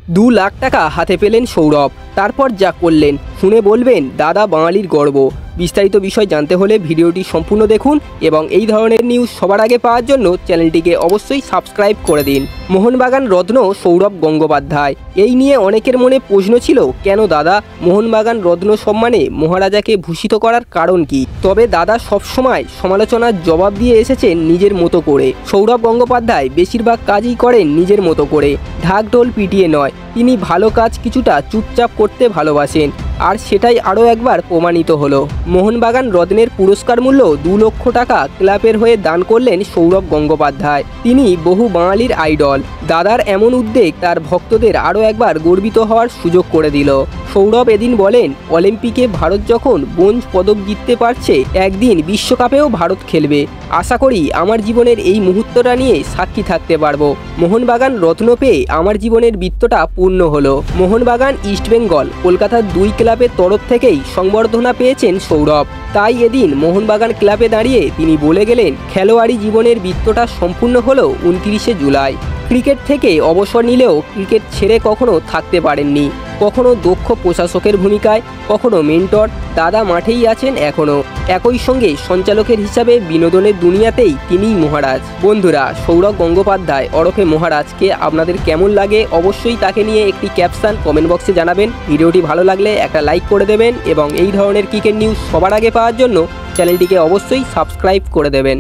2 লাখ টাকা হাতে পেলেন সৌরভ, তারপর যা করলেন শুনে বলবেন দাদা বাঙালির গর্ব। বিস্তারিত বিষয় জানতে হলে ভিডিওটি সম্পূর্ণ দেখুন এবং এই ধরনের নিউজ সবার আগে পাওয়ার জন্য চ্যানেলটিকে অবশ্যই সাবস্ক্রাইব করে দিন। মোহনবাগান রত্ন সৌরভ গঙ্গোপাধ্যায়, এই নিয়ে অনেকের মনে প্রশ্ন ছিল, কেন দাদা মোহনবাগান রত্ন সম্মানে মহারাজাকে ভূষিত করার কারণ কি? তবে দাদা সবসময় সমালোচনার জবাব দিয়ে এসেছেন নিজের মতো করে। সৌরভ গঙ্গোপাধ্যায় বেশিরভাগ কাজই করেন নিজের মতো করে, ঢাকঢোল পিটিয়ে নয়। তিনি ভালো কাজ কিছুটা চুপচাপ করতে ভালোবাসেন, আর সেটাই আরও একবার প্রমাণিত হলো। মোহনবাগান রত্নের পুরস্কার মূল্য 2 লক্ষ টাকা ক্লাবের হয়ে দান করলেন সৌরভ গঙ্গোপাধ্যায়। তিনি বহু বাঙালির আইডল। দাদার এমন উদ্যোগ তার ভক্তদের আরও একবার গর্বিত হওয়ার সুযোগ করে দিল। সৌরভ এদিন বলেন, অলিম্পিকে ভারত যখন ব্রোঞ্জ পদক জিততে পারছে, একদিন বিশ্বকাপেও ভারত খেলবে। আশা করি আমার জীবনের এই মুহূর্তটা নিয়ে সাক্ষী থাকতে পারবো। মোহনবাগান রত্ন পেয়ে আমার জীবনের বৃত্তটা পূর্ণ হলো। মোহনবাগান ইস্টবেঙ্গল কলকাতার 2 ক্লাবের তরফ থেকেই সংবর্ধনা পেয়েছেন সৌরভ। তাই এদিন মোহনবাগান ক্লাবে দাঁড়িয়ে তিনি বলে গেলেন, খেলোয়াড়ি জীবনের বৃত্তটা সম্পূর্ণ হলো 29শে জুলাই। ক্রিকেট থেকে অবসর নিলেও ক্রিকেট ছেড়ে কখনো থাকতে পারেননি। কখনো দক্ষ প্রশাসকের ভূমিকায়, কখনো মেন্টর। দাদা মাঠেই আছেন এখনও। একই সঙ্গে সঞ্চালকের হিসাবে বিনোদনের দুনিয়াতেই তিনিই মহারাজ। বন্ধুরা, সৌরভ গঙ্গোপাধ্যায় ওরফে মহারাজকে আপনাদের কেমন লাগে অবশ্যই তাকে নিয়ে একটি ক্যাপশন কমেন্ট বক্সে জানাবেন। ভিডিওটি ভালো লাগলে একটা লাইক করে দেবেন এবং এই ধরনের ক্রিকেট নিউজ সবার আগে পাওয়ার জন্য চ্যানেলটিকে অবশ্যই সাবস্ক্রাইব করে দেবেন।